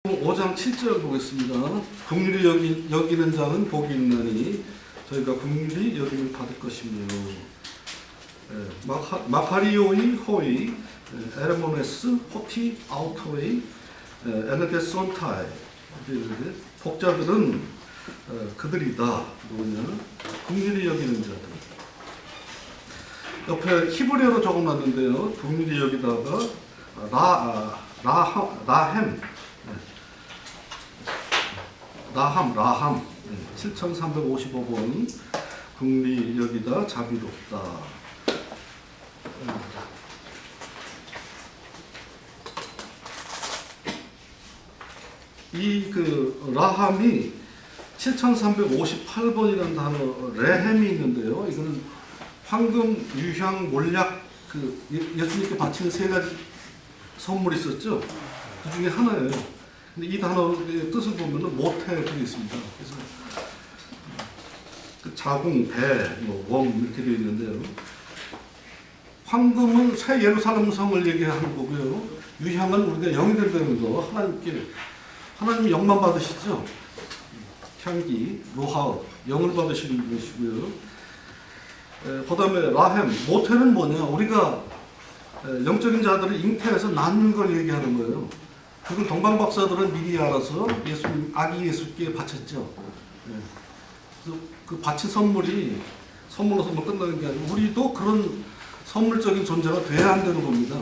5장 7절 보겠습니다. 긍휼히 여기는 자는 복이 있나니 저희가 긍휼히 여김을 받을 것이며. 마카리오이 호이 에르모네스 호티 아우토이 에르게손타이. 복자들은 그들이다. 누구냐? 긍휼히 여기는 자들. 옆에 히브리어로 적어놨는데요. 긍휼히 여기다가 라함 7355번 긍휼히 여기다 자비롭다. 이 라함이 7358번이라는 단어 레헴이 있는데요. 이거는 황금, 유향, 몰약 예수님께 바치는 세 가지 선물이 있었죠. 그 중에 하나예요. 근데 이 단어의 뜻을 보면은 모태 되어 있습니다. 그래서 자궁, 배, 웜 이렇게 되어 있는데요. 황금은 새 예루살렘 성을 얘기하는 거고요. 유향은 우리가 영이 된다는 거, 하나님이 영만 받으시죠. 향기, 로하, 영을 받으시는 분이시고요. 그 다음에 라헴, 모태는 뭐냐? 우리가 영적인 자들을 잉태해서 낳는 걸 얘기하는 거예요. 그걸 동방박사들은 미리 알아서 아기 예수께 바쳤죠. 그래서 그 바친 선물이 선물로서만 끝나는 게 아니고 우리도 그런 선물적인 존재가 돼야 한다는 겁니다.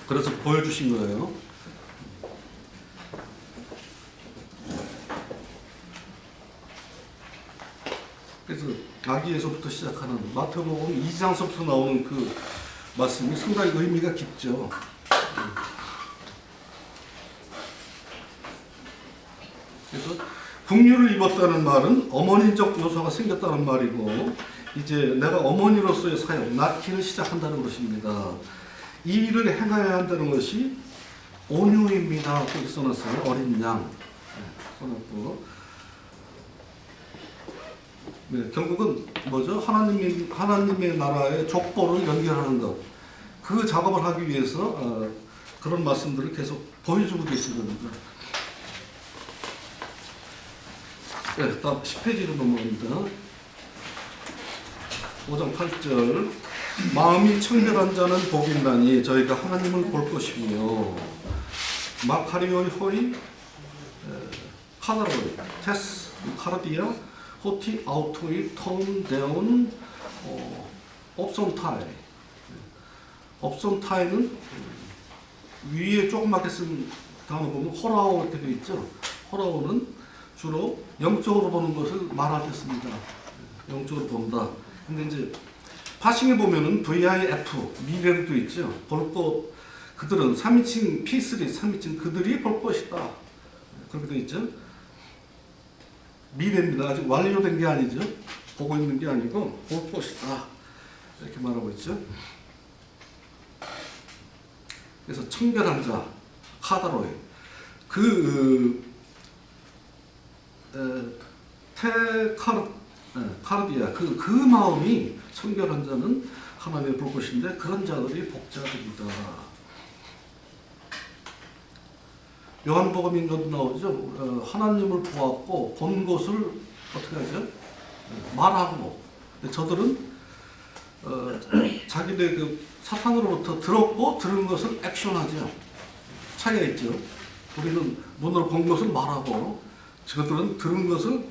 그래서 보여주신 거예요. 그래서 아기 예수부터 시작하는 마태복음 2장서부터 나오는 그 말씀이 상당히 의미가 깊죠. 그래서 긍휼을 입었다는 말은 어머니적 요소가 생겼다는 말이고, 이제 내가 어머니로서의 사역, 낳기를 시작한다는 것입니다. 이 일을 행해야 한다는 것이 온유입니다. 또 써놨어요. 어린 양 써놨고, 결국은 뭐죠? 하나님의 나라의 족보를 연결하는 것. 그 작업을 하기 위해서 그런 말씀들을 계속 보여주고 계시거든요. 다음 10페이지로 넘어갑니다. 5장 8절. 마음이 청결한 자는 복이 있나니 저희가 하나님을 볼 것이며. 마카리오이 호이 카나로이 테스 카르디아 호티 아우토이 톤 데온 옵손타이. 옵손타이는 위에 조그맣게 쓴 단어 보면 호라오 이렇게 되어 있죠. 호라오는 주로 영적으로 보는 것을 말할 때 씁니다. 영적으로 본다. 근데 이제 파싱에 보면은 VIF 미래로 되어 있죠. 볼 것, 그들은 3인칭 P3 3인칭 그들이 볼 것이다. 그렇게 되어 있죠. 미래입니다. 아직 완료된 게 아니죠. 보고 있는 게 아니고 볼 것이다. 이렇게 말하고 있죠. 그래서 청결한 자, 카다로이. 카르디아. 그 마음이 청결한 자는 하나님을 볼 것인데 그런 자들이 복자들이다. 요한복음인가도 나오죠. 하나님을 보았고 본 것을 어떻게 하죠? 말하고. 저들은 자기네 그 사탄으로부터 들었고 들은 것을 액션하죠. 차이가 있죠. 우리는 눈으로 본 것을 말하고, 저들은 들은 것을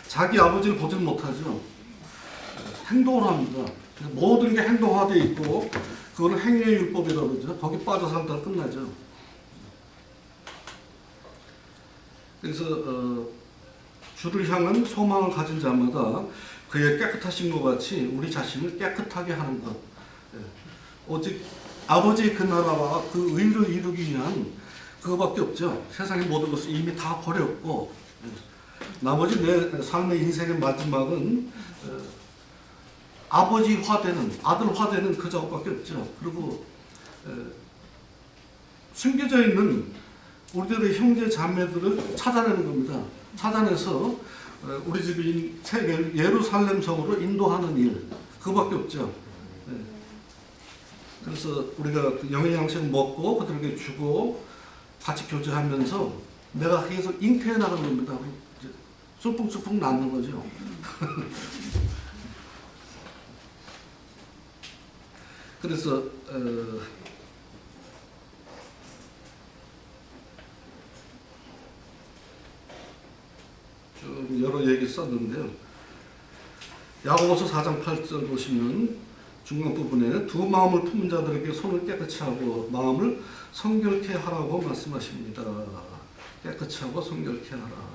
자기 아버지를 보질 못하죠. 행동을 합니다. 모든 게 행동화되어 있고 그거는 행위의 율법이라고 그러죠. 거기 빠져 살다 끝나죠. 그래서 주를 향한 소망을 가진 자마다 그의 깨끗하신 것 같이 우리 자신을 깨끗하게 하는 것. 오직 아버지의 그 나라와 그 의를 이루기 위한 그거밖에 없죠. 세상의 모든 것을 이미 다 버렸고, 나머지 내 삶의 인생의 마지막은 아버지화되는, 아들화되는 그 작업밖에 없죠. 그리고 숨겨져 있는 우리들의 형제 자매들을 찾아내는 겁니다. 찾아내서 우리 집인 예루살렘 성으로 인도하는 일, 그거밖에 없죠. 그래서 우리가 영의 양식 먹고 그들에게 주고 같이 교제하면서 내가 계속 잉태해 나가는 겁니다. 이제 쑥풍쑥풍 낳는 거죠. 그래서 좀 여러 얘기 썼는데요. 야고보서 4장 8절 보시면 중간 부분에 두 마음을 품은 자들에게 손을 깨끗이 하고 마음을 성결케 하라고 말씀하십니다. 깨끗이 하고 성결케 하라.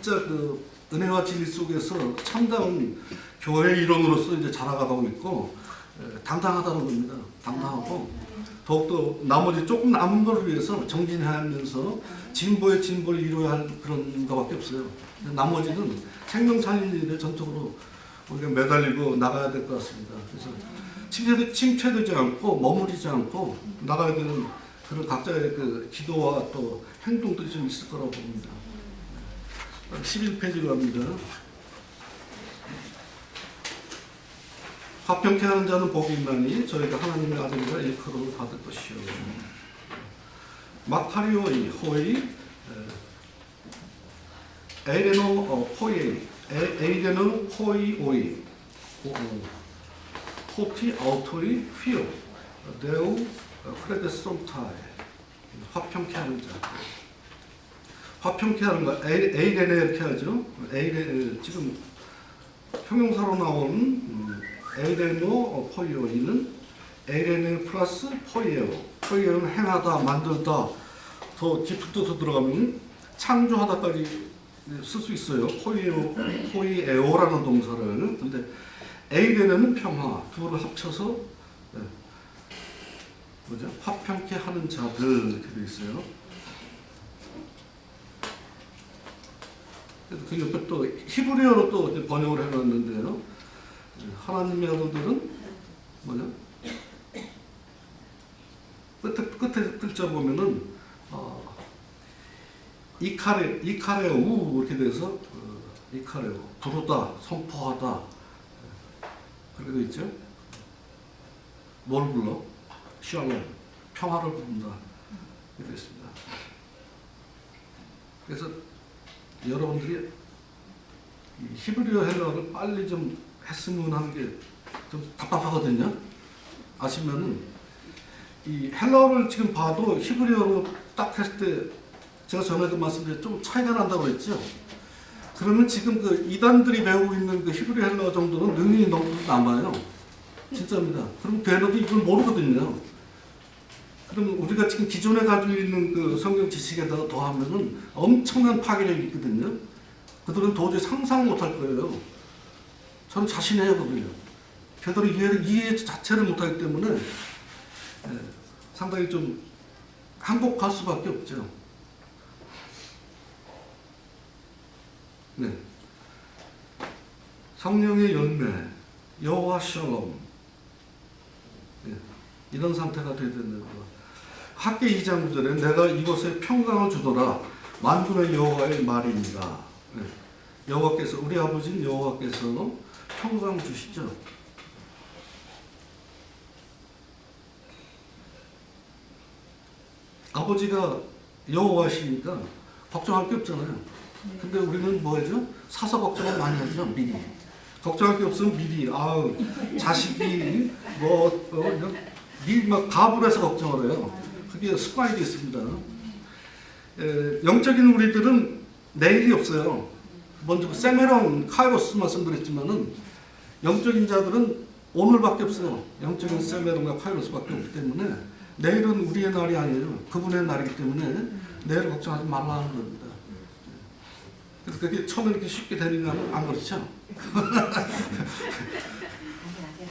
진짜 그 은혜와 진리 속에서 참다운 교회 일원으로서 이제 자라가고 있고 당당하다는 겁니다. 당당하고 더욱더 나머지 조금 남은 걸 위해서 정진하면서 진보의 진보를 이루어야 할 그런 것밖에 없어요. 나머지는 생명 살리는 일에 전적으로 우리가 매달리고 나가야 될 것 같습니다. 그래서 침체되지 않고 머무르지 않고 나가야 되는 그런 각자의 그 기도와 또 행동들이 좀 있을 거라고 봅니다. 11페이지로 갑니다. 화평케 하는 자는 복이 있나니 저희가 하나님의 아들이라 일컬음을 받을 것이요. 마카리오이 호이 에이레노 포이에이 에이레노 호이 오이 호티 아우토이 피오 데우 크레데송타이 화평케 하는 자. 화평케 하는 거 에이레네 이렇게 하죠. 에이레 지금 형용사로 나온 에이레노 포이오이는 에이레네 플러스 포이에오. 포이에오는 행하다, 만들다. 더 깊은 뜻으로 들어가면 창조하다까지 쓸 수 있어요. 포이에오라는 동사를. 근데 에이레네는 평화. 둘을 합쳐서 뭐죠? 화평케 하는 자들 이렇게 되어 있어요. 그 옆에 또 히브리어로 또 번역을 해놨는데요. 하나님의 아들들은 뭐냐? 끝에 글자 보면은 이카레우 이렇게 돼서 이카레우 부르다, 선포하다 그렇게 돼 있죠. 뭘 불러? 샬롬 평화를 부른다 이렇게 돼 있습니다. 그래서 여러분들이 히브리어 헬라어를 빨리 좀 했으면 하는 게 좀 답답하거든요. 아시면은 이 헬라어를 지금 봐도 히브리어로 딱 했을 때 제가 전에도 말씀드렸죠. 좀 차이가 난다고 그랬죠. 그러면 지금 그 이단들이 배우고 있는 그 히브리 헬라어 정도는 능력이 너무 남아요. 진짜입니다. 그럼 걔네도 이걸 모르거든요. 그럼 우리가 지금 기존에 가지고 있는 그 성경 지식에다가 더하면은 엄청난 파괴력이 있거든요. 그들은 도저히 상상 못할 거예요. 저는 자신해요, 그거요. 걔들은 이해 자체를 못하기 때문에 상당히 좀 항복할 수밖에 없죠. 네. 성령의 열매, 여호와 샬롬. 네. 이런 상태가 되어야 된다는 거. 학계 2장 9절에 내가 이곳에 평강을 주더라. 만군의 여호와의 말입니다. 네. 여호와께서 우리 아버지인 여호와께서 평강 주시죠. 아버지가 여호와시니까 걱정할 게 없잖아요. 근데 우리는 뭐죠? 사서 걱정을 많이 하죠. 미리. 걱정할 게 없으면 미리. 아우 자식이 미리 막 가불해서 걱정을 해요. 그게 습관이 됐습니다. 영적인 우리들은 내일이 없어요. 먼저 세메론 카이로스 말씀드렸지만은 영적인 자들은 오늘밖에 없어요. 영적인 세메론과 카이로스밖에 없기 때문에 내일은 우리의 날이 아니에요. 그분의 날이기 때문에 내일 걱정하지 말라는 겁니다. 그래서 그게 처음에 이렇게 쉽게 되느냐 하면 안 그렇죠.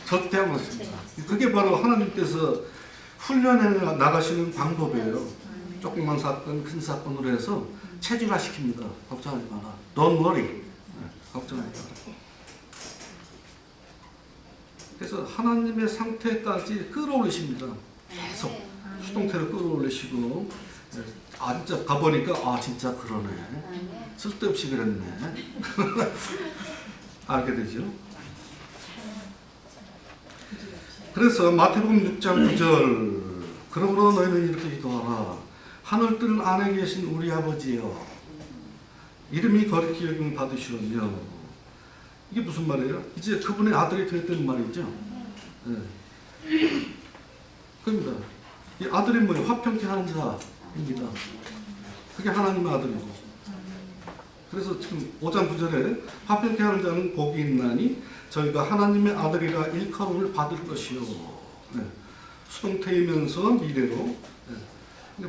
절대 안 그렇습니다. 그게 바로 하나님께서 훈련해 나가시는 방법이에요. 조그만 사건, 큰 사건으로 해서 체질화시킵니다. 걱정하지 마라. Don't worry. 걱정하지 마라. 그래서 하나님의 상태까지 끌어올리십니다. 계속 수동태로 끌어올리시고 진짜 가보니까 진짜 그러네. 쓸데없이 그랬네. 알게 되죠. 그래서 마태복음 6장 9절 그러므로 너희는 이렇게 기도하라. 하늘뜰 안에 계신 우리 아버지여 이름이 거룩히 여김을 받으시오며 이게 무슨 말이에요? 이제 그분의 아들이 되었다는 말이죠. 네. 그럽니다. 이 아들이 뭐예요? 화평케 하는 자입니다. 그게 하나님의 아들이고. 그래서 지금 5장 9절에 화평케 하는 자는 복이 있나니 저희가 하나님의 아들이라 일컬음을 받을 것이요. 네. 수동태이면서 미래로. 네.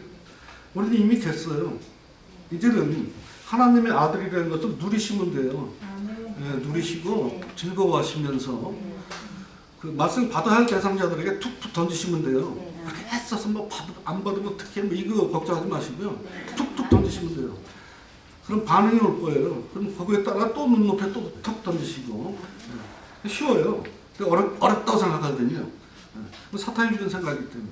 우리는 이미 됐어요. 이제는 하나님의 아들이라는 것을 누리시면 돼요. 네, 누리시고 즐거워하시면서 그 말씀 받아야 할 대상자들에게 툭툭 던지시면 돼요. 그렇게 애써서 안 받으면 어떻게 이거 걱정하지 마시고요. 툭툭 던지시면 돼요. 그럼 반응이 올 거예요. 그럼 그거에 따라 또 눈높이에 또 툭 던지시고. 네. 쉬워요. 어렵다고 생각하거든요. 네. 사탄이 주는 생각이기 때문에.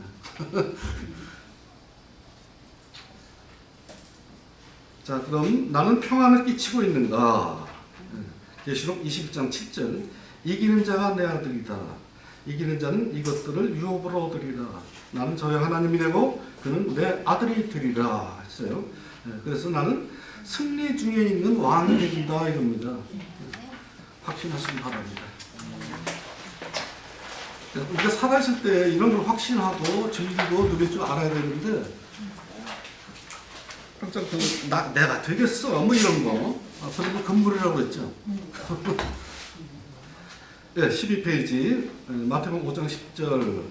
자, 그럼 나는 평안을 끼치고 있는가? 계시록 21장 7절 이기는 자가 내 아들이다. 이기는 자는 이것들을 유업으로 얻으리라. 나는 저의 하나님이 되고 그는 내 아들이 되리라 했어요. 그래서 나는 승리 중에 있는 왕이 된다 이겁니다. 확신하시기 바랍니다. 우리가 살아있을 때 이런 걸 확신하고 즐기고 누릴 줄 알아야 되는데 항상 내가 되겠어 뭐 이런 거 그런 거 금물이라고 했죠. 네, 12페이지 마태복음 5장 10절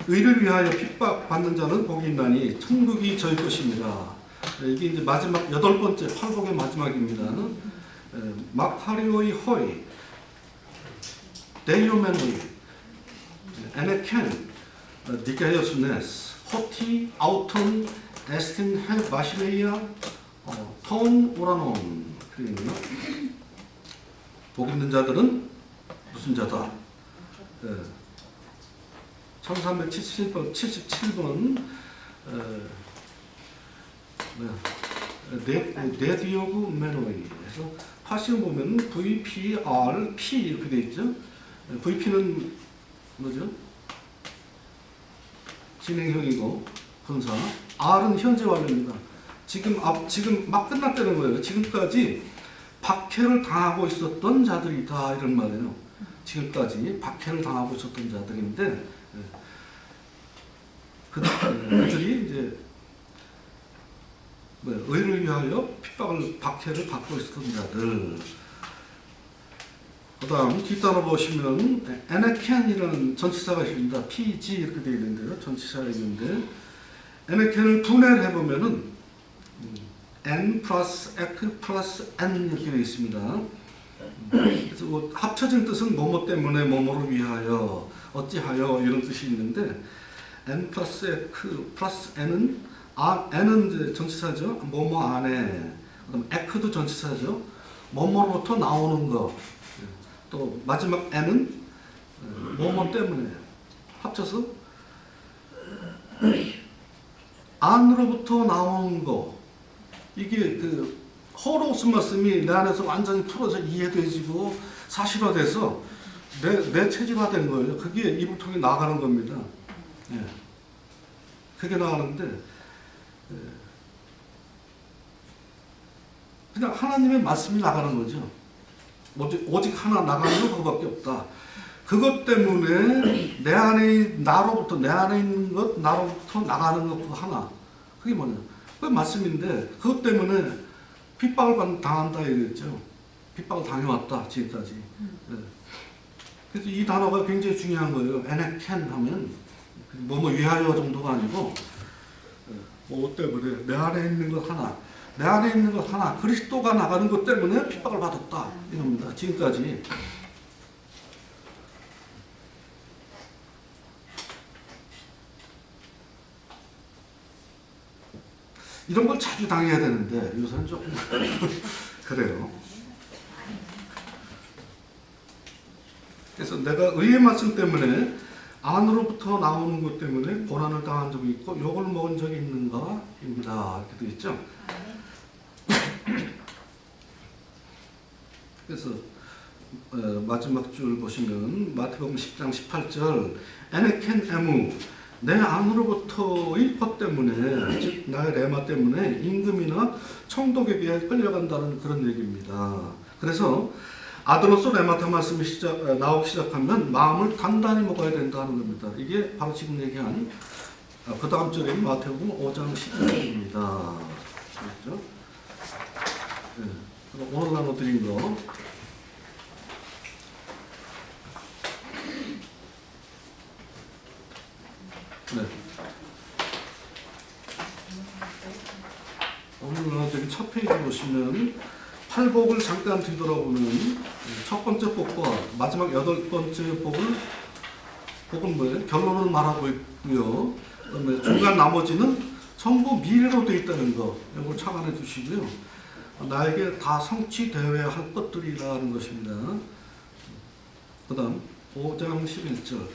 의를 위하여 핍박받는 자는 복이 있나니 천국이 저희 것입니다. 이게 이제 마지막 8번째 팔복의 마지막입니다. 막하리오이 호이 데이오메노이 에네켄 디게이오스네스 호티 아우톤 에스틴 헬 마시레이아 톤 오라논 그러니까 복 있는 자들은 무슨 자다? 1377번 네디오그 메노이 그래서 파시를 보면 VPRP 이렇게 되어 있죠. VP는 뭐죠? 진행형이고 분사 R은 현재 완료입니다. 지금 막 끝났다는 거예요. 지금까지 박해를 당하고 있었던 자들이다 이런 말이에요. 지금까지 박해를 당하고 있었던 자들인데 그들이 이제 의를 위하여 박해를 받고 있었던 자들. 그 다음 뒷단어 보시면 에네켄이라는 전치사가 있습니다. PG 이렇게 되어 있는데요. 전치사가 있는데 에네켄을 분해를 해보면은 N 플러스 X 플러스 N 이렇게 되어 있습니다. 그래서 뭐 합쳐진 뜻은 뭐뭐 때문에 뭐뭐를 위하여 어찌하여 이런 뜻이 있는데 N 플러스 X 플러스 N은 N은 이제 전치사죠. 뭐뭐 안에. 그다음 X도 전치사죠. 뭐뭐로부터 나오는 거. 또 마지막 N은 뭐뭐 때문에 합쳐서 안으로부터 나오는 거. 이게 그 호로스 말씀이 내 안에서 완전히 풀어서 이해되지고 사실화돼서 내 체질화된 거예요. 그게 입을 통해 나가는 겁니다. 예. 그게 나가는데 그냥 하나님의 말씀이 나가는 거죠. 오직 하나 나가는 건 그거밖에 없다. 그것 때문에 내 안에 나로부터 내 안에 있는 것 나로부터 나가는 것 그거 하나. 그게 뭐냐? 그게 말씀인데 그것 때문에 핍박을 당한다 이랬죠. 핍박을 당해왔다 지금까지. 네. 그래서 이 단어가 굉장히 중요한 거예요. 에네켄 하면 뭐 위하여 정도가 아니고 뭐 때문에 내 안에 있는 것 하나, 내 안에 있는 것 하나 그리스도가 나가는 것 때문에 핍박을 받았다 이겁니다. 지금까지. 이런 걸 자주 당해야 되는데 요새는 조금 그래요. 그래서 내가 의의 말씀 때문에 안으로부터 나오는 것 때문에 고난을 당한 적이 있고 욕을 먹은 적이 있는가입니다. 이렇게 되어 있죠. 그래서 마지막 줄 보시면 마태복음 10장 18절 에네켄 에무 내 안으로부터의 것 때문에 즉 나의 레마 때문에 임금이나 총독에게 끌려간다는 그런 얘기입니다. 그래서 아들로서 레마타 말씀이 나오기 시작하면 마음을 단단히 먹어야 된다는 겁니다. 이게 바로 지금 얘기한 그 다음 절에 마태복음 5장 10절입니다. 그렇죠? 네. 오늘 나눠드린 거 네. 오늘 나눠드린 첫 페이지 보시면 팔복을 잠깐 뒤돌아보면 첫 번째 복과 마지막 여덟 번째 복은 뭐예요? 결론을 말하고 있고요. 그다음에 중간 나머지는 전부 미래로 되어 있다는 거 이걸 참고해 두시고요. 나에게 다 성취되어야 할 것들이라는 것입니다. 그 다음 5장 11절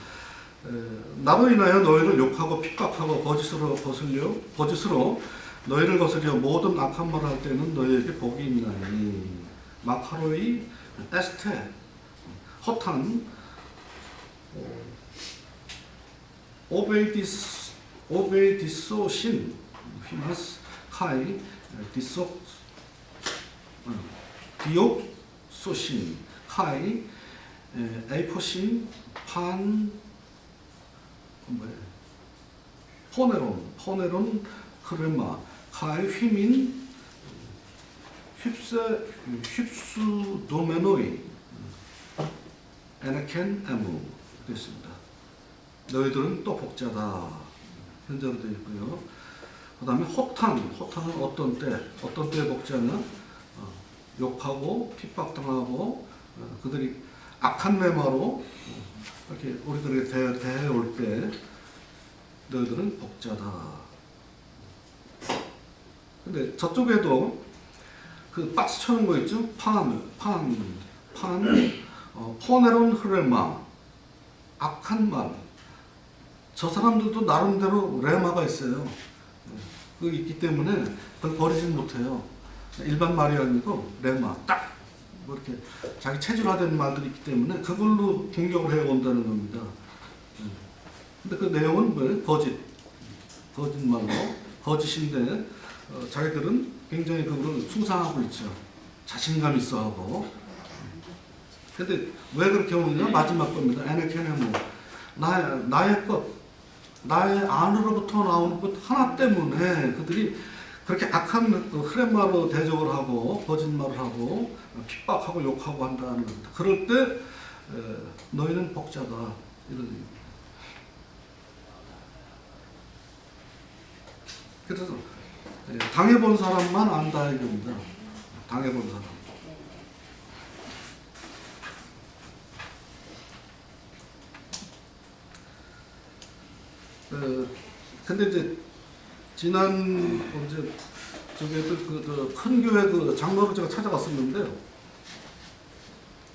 나로 인하여 너희를 욕하고 핍박하고 거짓으로 너희를 거스려 모든 악한 말을 할 때는 너희에게 복이 있나니. 마카로이 에스테 허탄 오베이디소신 히마스 카이 디옥소신 카이 에이포신 판 포네론 흐르마 카이 휘민 휩수도메노이 에네켄 에무 됐습니다. 너희들은 또 복자다 현재로 되어 있고요. 그 다음에 호탄은 어떤 때의 복자는 욕하고 핍박당하고 그들이 악한 매마로 이렇게 우리들에게 대해올 때 너희들은 복자다. 근데 저쪽에도 그 박스 쳐놓은 거 있죠? 포네론 흐레마 악한 말. 저 사람들도 나름대로 레마가 있어요. 그 있기 때문에 그걸 버리지 못해요. 일반 말이 아니고 레마 딱 뭐 이렇게 자기 체질화된 말들이 있기 때문에 그걸로 공격을 해온다는 겁니다. 근데 그 내용은 뭐예요? 거짓말로 거짓인데 자기들은 굉장히 그걸 숭상하고 있죠. 자신감 있어하고. 근데 왜 그렇게 오느냐? 마지막 겁니다. 에네케네모 나의 것, 나의 안으로부터 나오는 것 하나 때문에 그들이 그렇게 악한 흐렛말로 대적을 하고 거짓말을 하고 핍박하고 욕하고 한다는 겁니다. 그럴 때 너희는 복자다 이런 얘기입니다. 그래서 당해본 사람만 안다 이겁니다. 당해본 사람. 근데 이제 지난 언제 저기도 그 큰 교회 그 장로를 제가 찾아갔었는데요.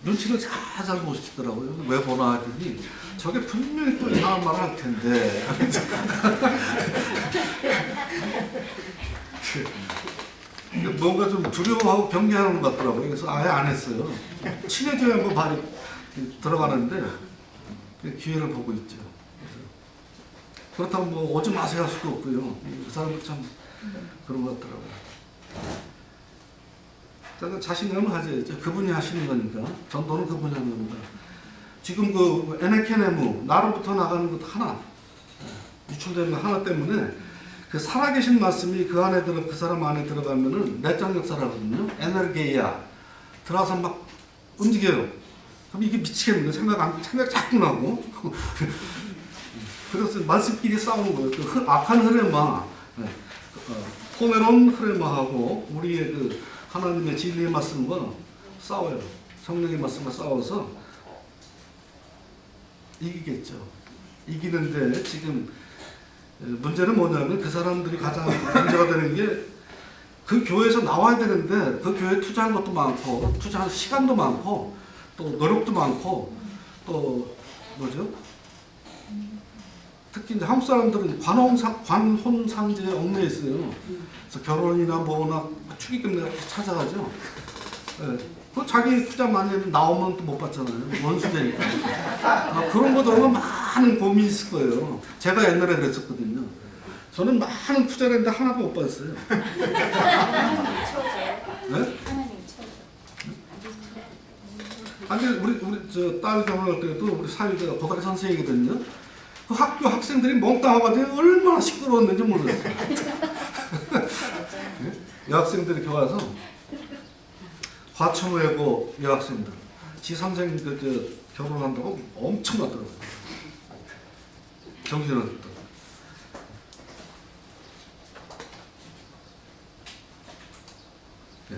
눈치를 잘 보시더라고요. 왜 보나 하더니 저게 분명히 또 이상한 말을 할 텐데. 뭔가 좀 두려워하고 경계하는 것 같더라고요. 그래서 아예 안 했어요. 친해져야 뭐 말이 들어가는데 기회를 보고 있죠. 그렇다고 뭐 오지 마세요 할 수도 없고요. 그 사람도 참 그런 것 같더라고요. 자신감을 가져야죠. 그분이 하시는 거니까. 전도는 그분이 하는 겁니다. 지금 그 에네케네무 나로부터 나가는 것 하나, 유출되는 거 하나 때문에 그 살아계신 말씀이 그 안에 그 사람 안에 들어가면은 내적 역사라거든요. 에너게이아 들어가서 막 움직여요. 그럼 이게 미치겠는 거예요. 생각 자꾸 나고. 그래서 말씀끼리 싸우는 거예요. 그 악한 흐레마, 호메론 흐레마하고 우리의 그 하나님의 진리의 말씀과 싸워요. 성령의 말씀과 싸워서 이기겠죠. 이기는데 지금 문제는 뭐냐면 그 사람들이 가장 문제가 되는 게 그 교회에서 나와야 되는데 그 교회에 투자한 것도 많고 투자한 시간도 많고 또 노력도 많고 또 뭐죠? 특히 이제 한국 사람들은 관혼상제에 얽매여 있어요. 그래서 결혼이나 뭐나 축의금 내가 찾아가죠. 네. 그 자기 투자 많이 하면 나오면 또 못 받잖아요. 원수되니까. 그런 거 들으면 많은 고민이 있을 거예요. 제가 옛날에 그랬었거든요. 저는 많은 투자를 했는데 하나도 못 받았어요. 네? 아니 우리 저 딸 결혼할 때도 우리 사위가 고등학교 선생이거든요. 그 학교 학생들이 몽땅하고 얼마나 시끄러웠는지 모르겠어요. 네? 여학생들이 와서 과천외고 여학생들 지 선생님들 결혼한다고 엄청 많더라고요. 정신없다. 네.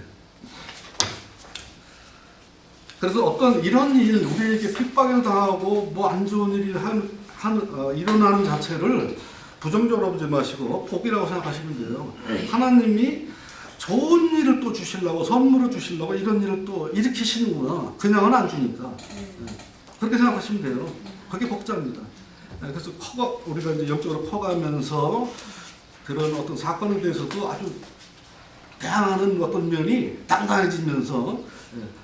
그래서 어떤 이런 일, 우리에게 핍박을 당하고 뭐 안 좋은 일이 일어나는 자체를 부정적으로 보지 마시고 복이라고 생각하시면 돼요. 하나님이 좋은 일을 또 주시려고 선물을 주시려고 이런 일을 또 일으키시는구나. 그냥은 안 주니까. 그렇게 생각하시면 돼요. 그게 복자입니다. 그래서 우리가 이제 영적으로 커가면서 그런 어떤 사건에 대해서도 아주 다양한 어떤 면이 당당해지면서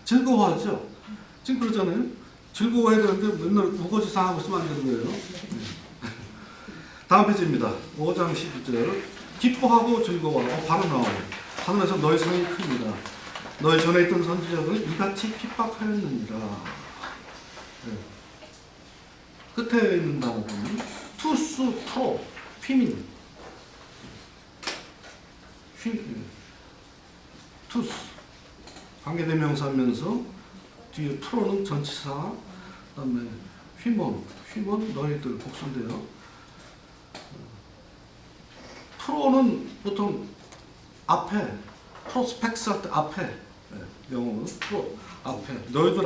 즐거워하죠. 지금 그러잖아요. 즐거워해야 되는데 맨날 우거지상 하고 있으면 안 되는 거예요. 다음 페이지입니다. 5장 12절. 기뻐하고 즐거워하고 바로 나와요. 하늘에서 너희 성이 큽니다. 너희 전에 있던 선지자들은 이같이 핍박하였느니라. 네. 끝에 있는 단어는 투스, 프로, 휘민. 투스. 관계대명사면서 뒤에 프로는 전치사, 그 다음에 휘몬 너희들 복수인데요. 프로는 보통 앞에, 프로스펙스 할 때 앞에, 영어는 프로, 앞에, 너희들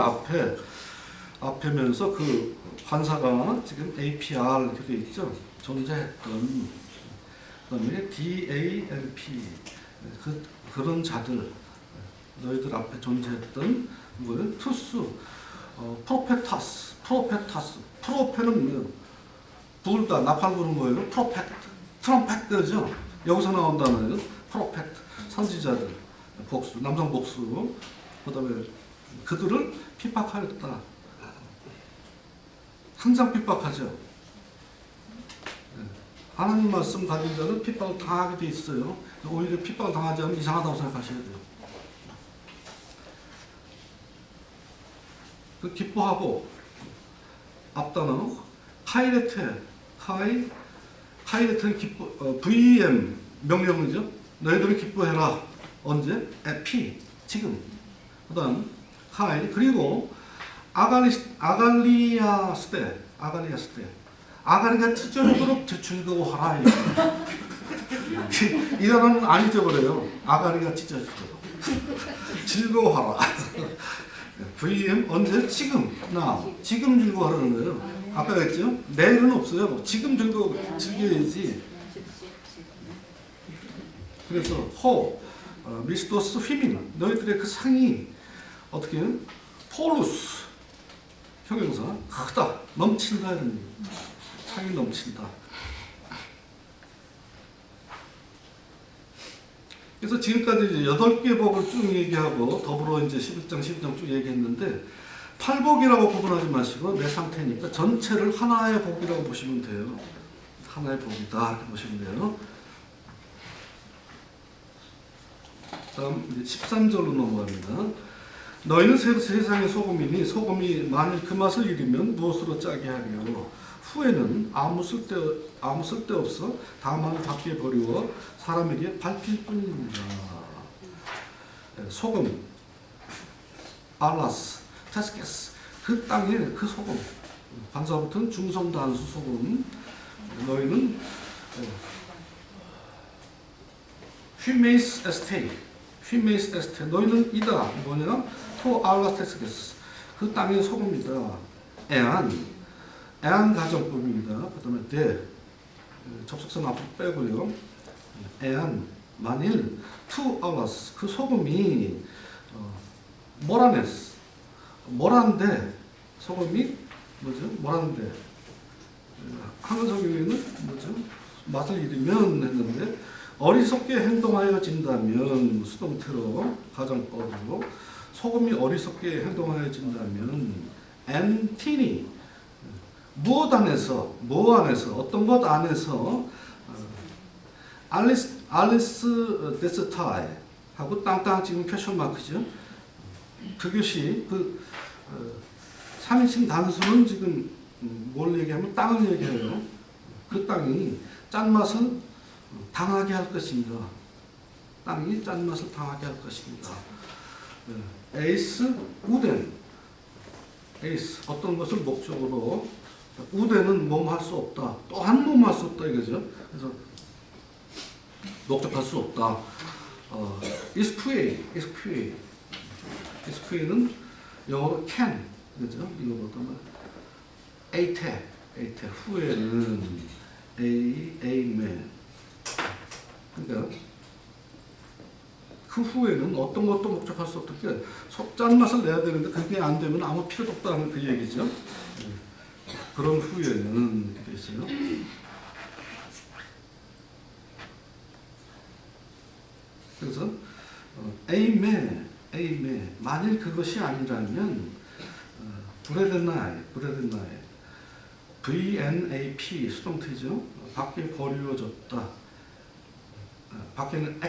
앞에면서 그 관사가 지금 APR 이렇게 되어 있죠. 존재했던, 그 다음에 DALP, 그런 자들, 너희들 앞에 존재했던, 뭐예요? 투스, 프로페타스, 프로페는 뭐예요? 불다, 나팔 부는 거예요. 트럼펫,죠 여기서 나온다는 프로페트, 선지자들, 복수, 남성 복수, 그 다음에 그들을 핍박하였다. 항상 핍박하죠. 하나님 말씀 가진 자는 핍박을 당하게 돼 있어요. 오히려 핍박을 당하지 않으면 이상하다고 생각하셔야 돼요. 그 기뻐하고 앞단어 카이레트는 기뻐, VM 명령이죠. 너희들은 기뻐해라. 언제? 에피 지금. 그다음 그리고 아갈리아스 때 아가리가 찢어지도록 즐거워하라. 이 단어는 안 잊어버려요. 아가리가 찢어지도록 즐거워하라. VM 언제? 지금. 지금 즐거워하라는 거예요. 아까 했죠? 내일은 없어요. 지금 즐겨야지. 그래서 미스토스 휘민 너희들의 그 상이 어떻게 해요? 폴루스 형용사 크다 넘친다 이런 상이 넘친다. 그래서 지금까지 이제 8개 복을 쭉 얘기하고 더불어 이제 11장, 12장 쭉 얘기했는데 팔복이라고 구분하지 마시고 내 상태니까 전체를 하나의 복이라고 보시면 돼요. 하나의 복이다 이렇게 보시면 돼요. 다음 이제 13절로 넘어갑니다. 너희는 세상의 소금이니 소금이 만일 그 맛을 잃으면 무엇으로 짜게 하리요. 후에는 아무 쓸데없어 다만 밖에 버리워 사람에게 밟힐 뿐입니다. 소금, 알라스, 테스케스, 그 땅의 그 소금, 반사부터는 중성단수 소금. 너희는 휘메이스 에스테, 너희는 이다. 뭐냐? 토 알라스 테스케스, 그 땅의 소금이다. 에안 가정법입니다. 그 다음에 접속사 앞으로 빼고요. 에안 만일 투 알라스, 그 소금이 모란데 소금이 뭐죠? 모란데 한글 성경에는 뭐죠? 맛을 잃으면 했는데 어리석게 행동하여진다면 수동태로 가정법으로 소금이 어리석게 행동하여진다면 엔티니 무엇 안에서 어떤 것 안에서 알리스 데스타이 하고 땅땅 지금 퀘션 마크죠. 그것이 그 3인칭 단수는 지금 뭘 얘기하면 땅을 얘기해요. 그 땅이 짠맛을 당하게 할 것입니다. 땅이 짠맛을 당하게 할 것입니다. 에이스, 에이스 어떤 것을 목적으로 우대는 몸할 수 없다. 또한 몸할 수 없다 이거죠. 그래서 목적할 수 없다. isque는 영어로 can 그죠? 이거보다 에이테 후에는 amen. 그러니까 그 후에는 어떤 것도 목적할 수 없게 짠맛을 내야 되는데 그게 안 되면 아무 필요도 없다는 그 얘기죠. 그런 후에는 이렇게 있어요. 그래서 amen 만일 그것이 아니라면 브레드나이 VNAP 수동태죠. 밖에 버려졌다. 밖에는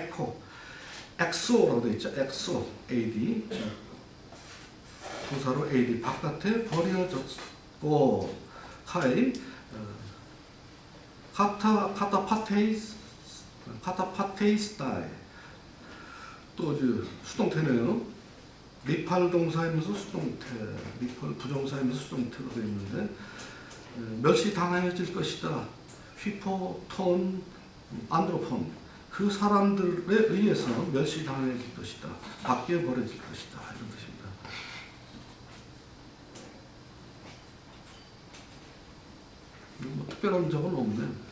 엑소라고 되어 있죠. 엑소 AD 부사로 AD 바깥에 버려졌고 하이 카타파테이스다이 또 이제 수동태네요. 리팔 동사이면서 수동태, 리팔 부정사이면서 수동태로 되어 있는데 멸시당하여질 것이다. 휘포톤, 안드로폰 그 사람들에 의해서 멸시당하여질 것이다. 밖에 버려질 것이다. 이런 뜻입니다. 뭐 특별한 적은 없네요.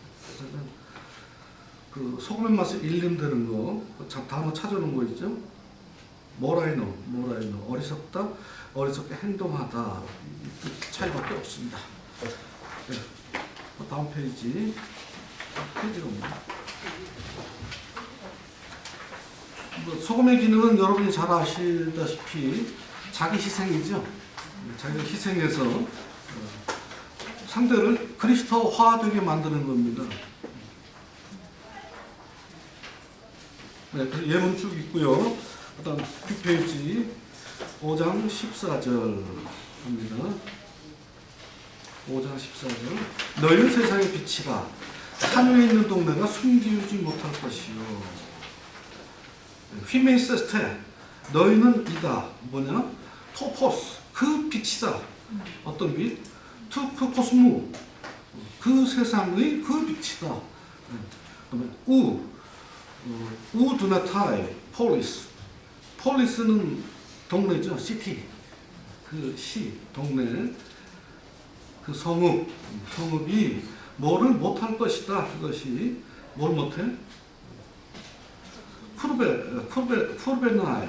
그 소금의 맛을 잃는다는 거, 단어 찾아놓은 거 있죠? 모라이노, 어리석게 행동하다. 차이밖에 없습니다. 네. 다음 페이지가 옵니다. 소금의 기능은 여러분이 잘 아시다시피 자기 희생이죠. 자기가 희생해서 상대를 그리스도화되게 만드는 겁니다. 네, 예문 쭉 있고요. 그다음 뒷페이지 5장 14절입니다. 5장 14절. 너희는 세상의 빛이라 산 위에 있는 동네가 숨기우지 못할 것이요. 휘메이세스테 너희는 이다. 뭐냐? 토포스 그 빛이다. 어떤 빛? 투크 코스모 그 세상의 그 빛이다. 우두나타이 폴리스는 동네죠. 시티 그 시 동네 그 성읍이 뭐를 못할 것이다. 그것이 뭘 못해? 푸르베나에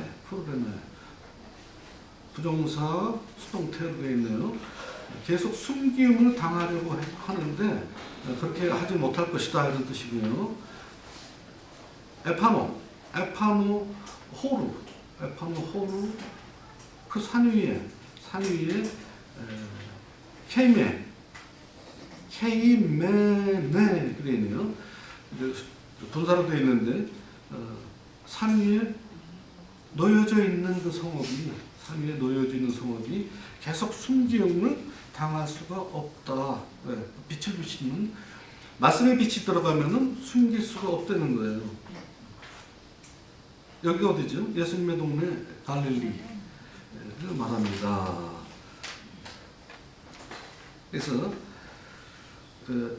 부정사 수동태로 되어 있네요. 계속 숨김을 당하려고 하는데 그렇게 하지 못할 것이다 이런 뜻이고요. 에파노 호루 그 산 위에 케이메네 그래 있네요. 분사로 되어 있는데 산 위에 놓여져 있는 그 성읍이, 산 위에 놓여져 있는 성읍이 계속 순기움을 당할 수가 없다. 네, 빛을 비치는 말씀의 빛이 들어가면은 숨길 수가 없다는 거예요. 여기 어디죠? 예수님의 동네 갈릴리를 말합니다. 그래서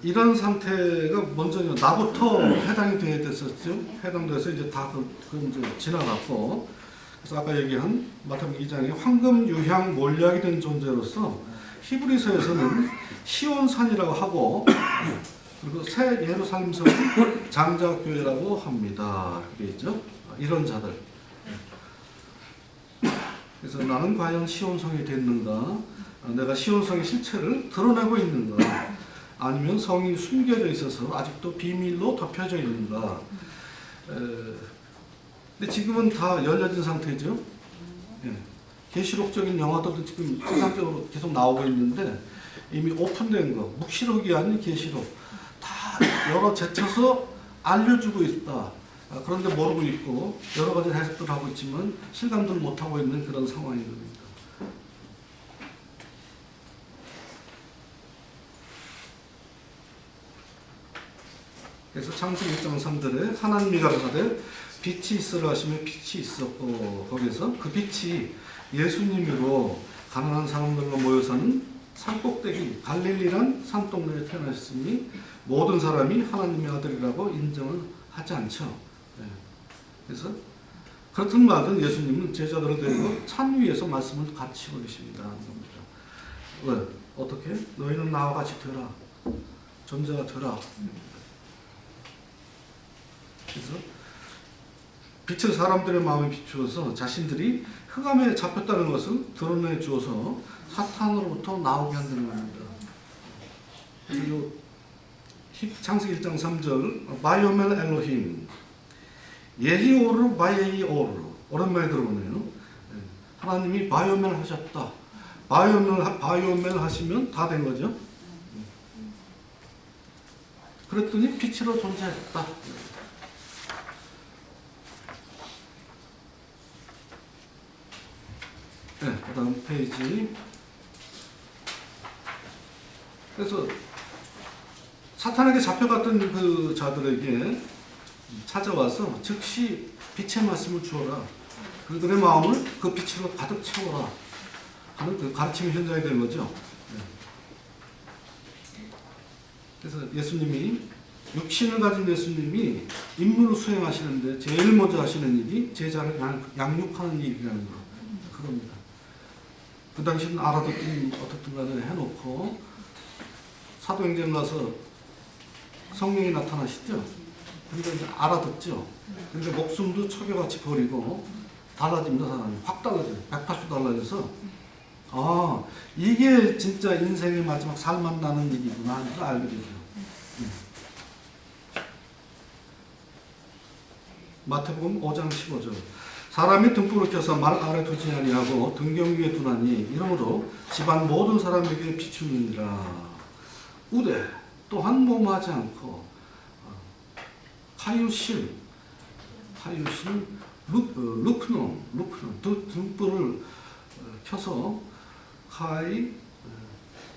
이런 상태가 먼저 나부터 해당이 돼야 됐었죠. 해당돼서 이제 다 이제 지나갔고, 그래서 아까 얘기한 마태복음 2장에 황금 유향 몰약이 된 존재로서 히브리서에서는 시온산이라고 하고, 그리고 새 예루살렘성은 장자교회라고 합니다. 그게 있죠. 이런 자들. 그래서 나는 과연 시온성이 됐는가? 내가 시온성의 실체를 드러내고 있는가? 아니면 성이 숨겨져 있어서 아직도 비밀로 덮여져 있는가? 근데 지금은 다 열려진 상태죠. 예. 계시록적인 영화들도 지금 세상적으로 계속 나오고 있는데 이미 오픈된 거, 묵시록이 아닌 계시록 다 여러 제쳐서 알려주고 있다. 그런데 모르고 있고 여러 가지 해석들을 하고 있지만 실감들을 못하고 있는 그런 상황인 겁니다. 그래서 창세기 1장 3절에 하나님이 가라사대 빛이 있으라 하시며 빛이 있었고, 거기서 그 빛이 예수님으로 가난한 사람들로 모여 사는 산꼭대기 갈릴리란 산동네에 태어나셨으니 모든 사람이 하나님의 아들이라고 인정을 하지 않죠. 네. 그래서 그렇든 말든 예수님은 제자들을 데리고 산 위에서 말씀을 가르치고 계십니다. 왜? 어떻게? 너희는 나와 같이 되라. 존재가 되라. 그래서 빛을 사람들의 마음에 비추어서 자신들이 흑암에 잡혔다는 것을 드러내 주어서 사탄으로부터 나오게 한다는 겁니다. 그리고 창세기 1장 3절 바이오멜 엘로힘 예히오르 바이에이오르, 오랜만에 들어보네요. 하나님이 바이오멜 하셨다. 바이오멜 하시면 다 된 거죠. 그랬더니 빛으로 존재했다. 네, 그 다음 페이지. 그래서 사탄에게 잡혀갔던 그 자들에게 찾아와서 즉시 빛의 말씀을 주어라. 그들의 마음을 그 빛으로 가득 채워라 하는 그 가르침의 현장이 된 거죠. 그래서 예수님이, 육신을 가진 예수님이 임무를 수행하시는데 제일 먼저 하시는 일이 제자를 양육하는 일이라는 거, 그겁니다. 그 당시는 알아듣긴 어떻든 간에 해놓고 사도행전 가서 성령이 나타나시죠. 근데 이제 알아듣죠. 근데 목숨도 척여같이 버리고 달라집니다. 사람이 확 달라져요. 180도 달라져서 아, 이게 진짜 인생의 마지막 살 만나는 일이구나 하는 걸 알게 되죠. 마태복음 5장 15절 사람이 등불을 켜서 말 아래 두지 아니하고 등경 위에 두나니 이러므로 집안 모든 사람에게 비추느니라. 우대 또한 모마하지 않고 카유실 루크논 등불을 켜서 카이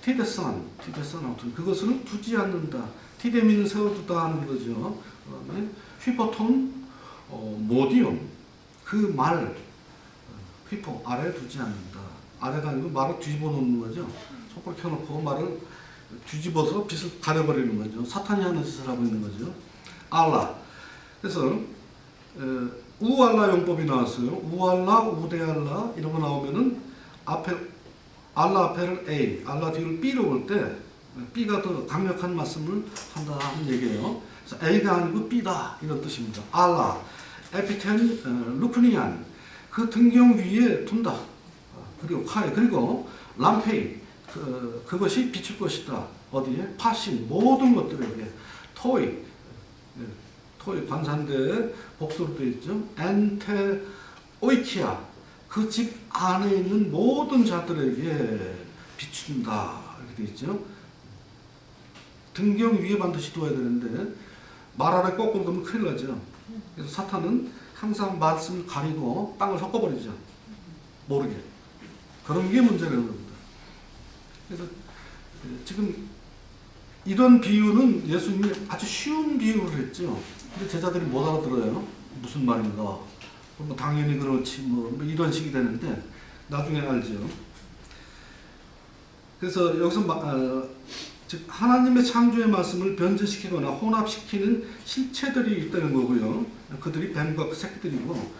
티데산 아무튼 그것을 두지 않는다. 티데미는 세워두다 하는 거죠. 그다음에 휘포톤 모디움 그 말 휘포 아래 두지 않는다. 아래가 아니고 말을 뒤집어 놓는 거죠. 촛불 켜놓고 말을 뒤집어서 빛을 가려버리는 거죠. 사탄이 하는 짓을 하고 있는 거죠. 알라. 그래서 우알라 용법이 나왔어요. 우알라, 우대알라 이런 거 나오면은 앞에 알라 앞에를 A, 알라 뒤를 B로 볼 때 B가 더 강력한 말씀을 한다 하는 얘기예요. 그래서 A가 아니고 B다 이런 뜻입니다. 알라, 에피텐, 루프니안 그 등경 위에 둔다. 그리고 카이 그리고 람페이 그것이 비출 것이다. 어디에? 파신 모든 것들에게 토이 관산대 복수로 되어 있죠. 엔테 오이키아 그 집 안에 있는 모든 자들에게 비춘다 이렇게 되어 있죠. 등경 위에 반드시 둬야 되는데 말 아래 거꾸로 두면 큰일 나죠. 그래서 사탄은 항상 말씀을 가리고 땅을 섞어버리죠. 모르게. 그런 게 문제라는 겁니다. 그래서 지금 이런 비유는 예수님이 아주 쉬운 비유를 했죠. 근데 제자들이 못 알아들어요. 무슨 말인가. 뭐 당연히 그렇지 뭐 이런 식이 되는데 나중에 알죠. 그래서 여기서 즉 하나님의 창조의 말씀을 변제시키거나 혼합시키는 실체들이 있다는 거고요. 그들이 뱀과 그 새끼들이고,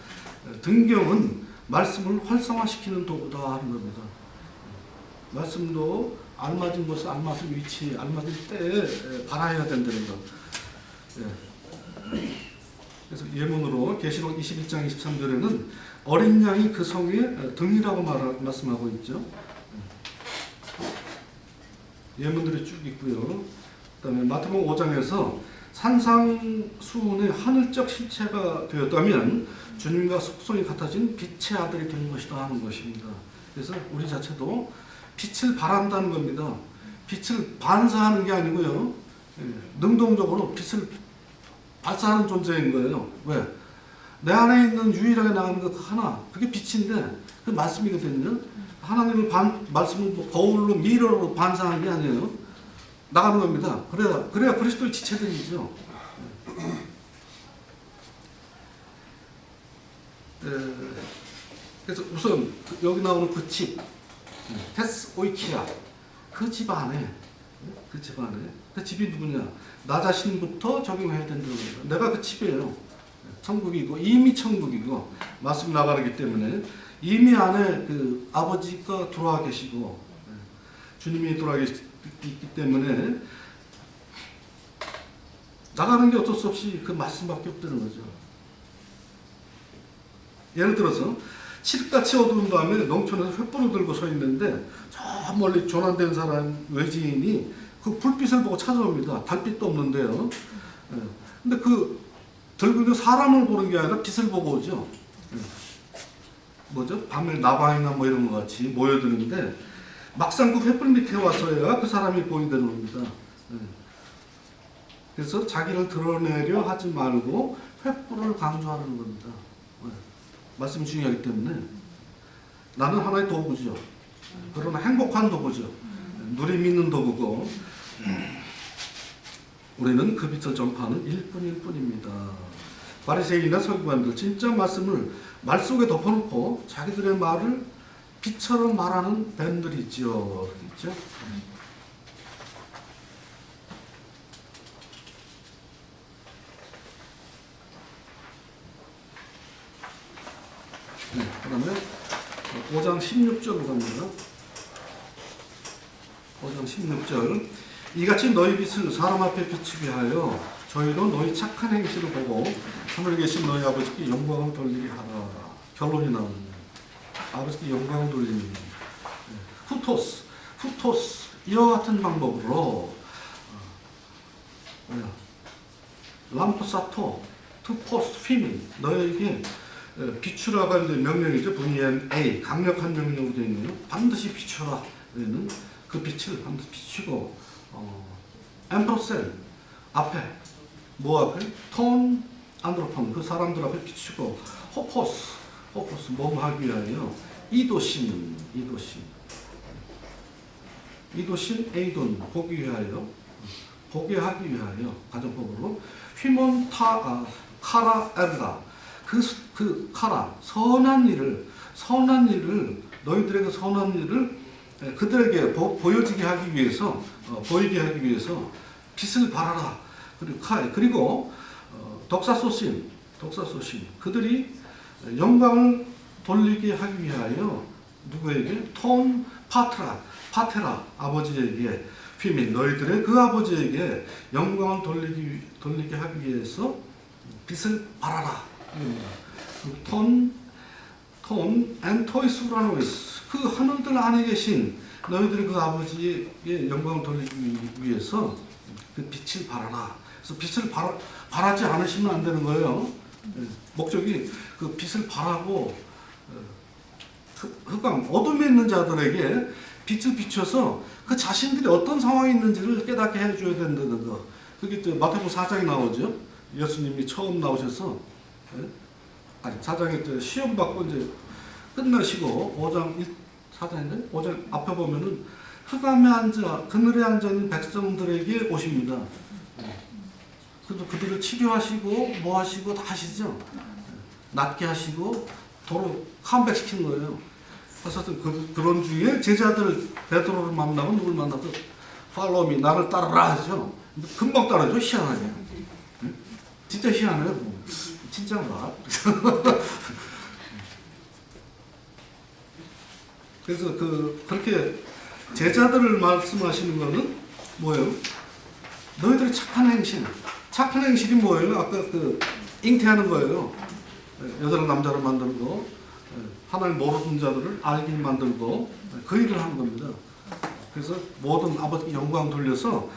등경은 말씀을 활성화시키는 도구다 하는 겁니다. 말씀도 알맞은 곳에 알맞은 위치, 알맞은 때에 발화해야 된다는 것. 그래서 예문으로 계시록 21장 23절에는 어린 양이 그 성의 등이라고 말씀하고 있죠. 예문들이 쭉 있고요. 그 다음에 마태복음 5장에서 산상수훈의 하늘적 실체가 되었다면 주님과 속성이 같아진 빛의 아들이 된 것이다 하는 것입니다. 그래서 우리 자체도 빛을 발한다는 겁니다. 빛을 반사하는 게 아니고요. 능동적으로 빛을 발사하는 존재인 거예요. 왜? 내 안에 있는 유일하게 나가는 것 하나, 그게 빛인데 그 말씀이거든요. 하나님을 말씀을 거울로 미러로 반사하는 게 아니에요. 나가는 겁니다. 그래야 그리스도의 지체들이죠. 그래서 우선 여기 나오는 그 집, 테스 오이키아, 그 집 안에 그 집이 누구냐? 나 자신부터 적용해야 된다는 겁니다. 내가 그 집이에요. 천국이고 이미 천국이고 말씀 나가기 때문에 이미 안에 그 아버지가 들어와 계시고 주님이 들어와 계시기 때문에 나가는 게 어쩔 수 없이 그 말씀밖에 없다는 거죠. 예를 들어서 칠흑같이 어두운 밤에 농촌에서 횃불을 들고 서 있는데 저 멀리 조난된 사람 외지인이 그 불빛을 보고 찾아옵니다. 달빛도 없는데요. 근데 그 들고 있는 사람을 보는 게 아니라 빛을 보고 오죠. 뭐죠? 밤에 나방이나 뭐 이런 것 같이 모여드는데 막상 그 횃불 밑에 와서야 그 사람이 보인다는 겁니다. 그래서 자기를 드러내려 하지 말고 횃불을 강조하는 겁니다. 말씀이 중요하기 때문에 나는 하나의 도구죠. 그러나 행복한 도구죠. 누림 있는 도구고 우리는 그 빛을 전파하는 일꾼일 뿐입니다. 바리새인이나 서기관들 진짜 말씀을 말 속에 덮어놓고 자기들의 말을 빛처럼 말하는 뱀들이 있죠. 있죠? 그 다음에 5장 16절로 갑니다. 5장 16절 이같이 너희 빛을 사람 앞에 비추게 하여 저희도 너희 착한 행실을 보고 하늘에 계신 너희 아버지께 영광을 돌리게 하라. 결론이 나옵니다. 아버지께 영광을 돌리는 후토스 이와 같은 방법으로 람포사토 투포스 피민 너에게 비추라가 이제 명령이죠. VMA 강력한 명령으로 되어 있네요. 반드시 비추라. 그 빛을 반드시 비추고 엠프로셀 앞에 뭐 앞에 톤 안드로폰 그 사람들 앞에 비추고 호포스 뭐 하기 위하여 이도신 에이돈 보기 위하여 보게 하기 위하여 가정법으로 휘몬 카라 에르다 그 카라 선한 일을 너희들에게 선한 일을 그들에게 보여지게 하기 위해서 보이게 하기 위해서 빛을 발하라. 그리고 덕사소신 그들이 영광을 돌리게 하기 위하여 누구에게 톤 파테라 아버지에게 휘민 너희들의 그 아버지에게 영광을 돌리게 하기 위해서 빛을 발하라. 톤 엔토이스라노이스 그 하늘들 안에 계신 너희들의 그 아버지의 영광을 돌리기 위해서 그 빛을 발하라. 그래서 빛을 발하지 않으시면 안 되는 거예요. 목적이 그 빛을 발하고 흑암 어둠에 있는 자들에게 빛을 비춰서 그 자신들이 어떤 상황에 있는지를 깨닫게 해줘야 된다는 거. 그게 마태복음 4장에 나오죠. 예수님이 처음 나오셔서 아니 4장에 이제 시험 받고 이제 끝나시고 5장 4장인데 5장 앞에 보면은 흑암에 앉아 그늘에 앉아 있는 백성들에게 오십니다. 그래도 그들을 치료하시고 뭐 하시고 다 하시죠. 낫게 하시고 도로 컴백시킨 거예요. 그래서 그런 중에 제자들 베드로를 만나고 누굴 만나서 팔로우 미 나를 따르라 하죠. 금방 따라죠. 희한하게. 진짜 희한해요. 진짜인가? 그래서 그렇게 제자들을 말씀하시는 거는 뭐예요? 너희들의 착한 행실. 착한 행실이 뭐예요? 아까 잉태하는 거예요. 여자를 남자로 만들고 하나님 모르는 자들을 알게 만들고 그 일을 하는 겁니다. 그래서 모든 아버지 영광 돌려서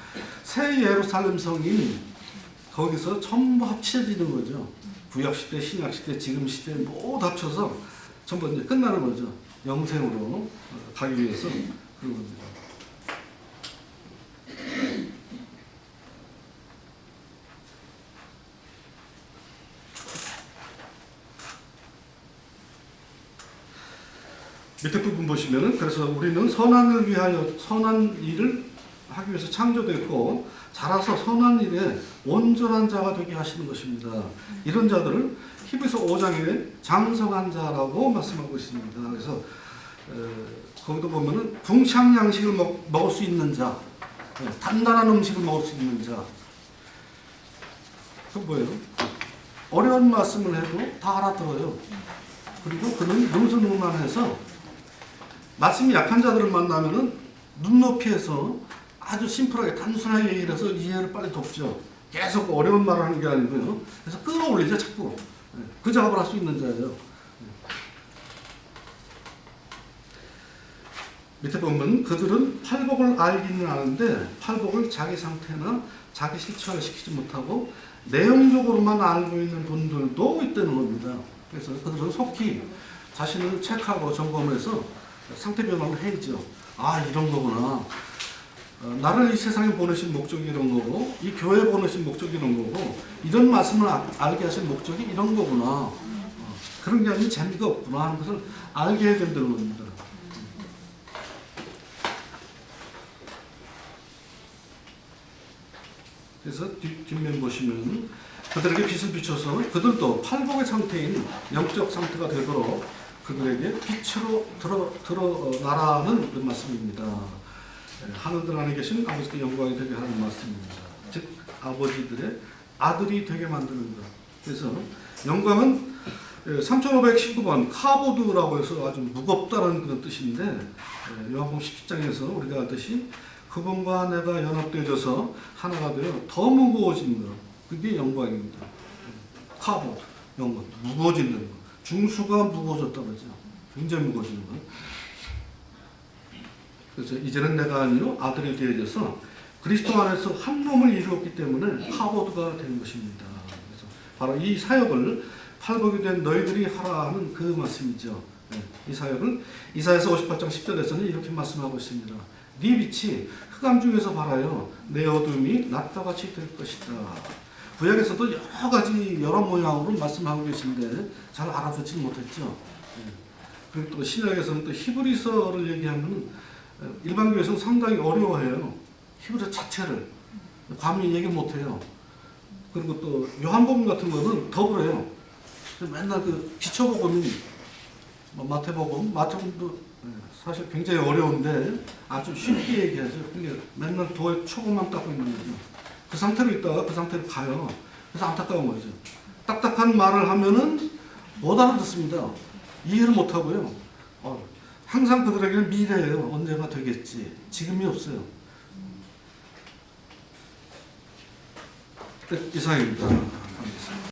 새 예루살렘 성이 거기서 전부 합쳐지는 거죠. 구약시대, 신약시대, 지금 시대 모두 합쳐서 전부 이제 끝나는 거죠. 영생으로 가기 위해서 그런 겁니다. 밑에 부분 보시면은 그래서 우리는 선한 일을 하기 위해서 창조됐고 자라서 선한 일에 온전한 자가 되게 하시는 것입니다. 이런 자들을 히브리서 5장에 장성한 자라고 말씀하고 있습니다. 그래서 거기도 보면은 궁창 양식을 먹을 수 있는 자, 단단한 음식을 먹을 수 있는 자. 그 뭐예요? 어려운 말씀을 해도 다 알아들어요. 그리고 그는 능수능란해서 말씀이 약한 자들을 만나면은 눈높이에서 아주 심플하게 단순하게 얘기를 해서 이해를 빨리 돕죠. 계속 어려운 말을 하는 게 아니고요. 그래서 끌어올리죠, 자꾸. 그 작업을 할 수 있는 자예요. 밑에 보면 그들은 팔복을 알기는 아는데 팔복을 자기 상태나 자기 실체화 시키지 못하고 내용적으로만 알고 있는 분들도 있다는 겁니다. 그래서 그들은 속히 자신을 체크하고 점검해서 상태 변화를 해야죠. 아, 이런 거구나. 나를 이 세상에 보내신 목적이 이런 거고, 이 교회에 보내신 목적이 이런 거고, 이런 말씀을 알게 하신 목적이 이런 거구나. 그런 게 아니면 재미가 없구나 하는 것을 알게 해야 된다는 겁니다. 그래서 뒷면 보시면 그들에게 빛을 비춰서 그들도 팔복의 상태인 영적 상태가 되도록 그들에게 빛으로 드러나라는 그런 말씀입니다. 하늘들 안에 계신 아버지께 영광이 되게 하는 말씀입니다. 즉 아버지들의 아들이 되게 만드는 것. 그래서 영광은 3519번 카보드라고 해서 아주 무겁다는 그런 뜻인데 요한복음 17장에서 우리가 알듯이 그분과 내가 연합되어져서 하나가 되어 더 무거워지는 것. 그게 영광입니다. 카보드, 영광, 무거워지는 것. 중수가 무거워졌다 그러죠. 굉장히 무거워지는 것. 그래서 이제는 내가 아니요 아들이 되어져서 그리스도 안에서 한 몸을 이루었기 때문에 카보드가 된 것입니다. 그래서 바로 이 사역을 팔복이 된 너희들이 하라 하는 그 말씀이죠. 이 사역을 이사야서 58장 10절에서는 이렇게 말씀하고 있습니다. 네 빛이 흑암 중에서 발하여 내 어둠이 낮과 같이 될 것이다. 구약에서도 여러 가지 여러 모양으로 말씀하고 계신데 잘 알아듣지 못했죠. 그리고 또 신약에서는 또 히브리서를 얘기하면 일반 교회에서는 상당히 어려워해요. 히브리서 자체를 감히 얘기 못해요. 그리고 또 요한복음 같은 거는 더 그래요. 맨날 그 기초복음이 마태복음도 사실 굉장히 어려운데 아주 쉽게 얘기하죠. 그러니까 맨날 도에 초고만 닦고 있는 거죠. 그 상태로 있다가 그 상태로 가요. 그래서 안타까운 거죠. 딱딱한 말을 하면은 못 알아듣습니다. 이해를 못 하고요. 항상 그들에게는 미래예요. 언제가 되겠지. 지금이 없어요. 이상입니다.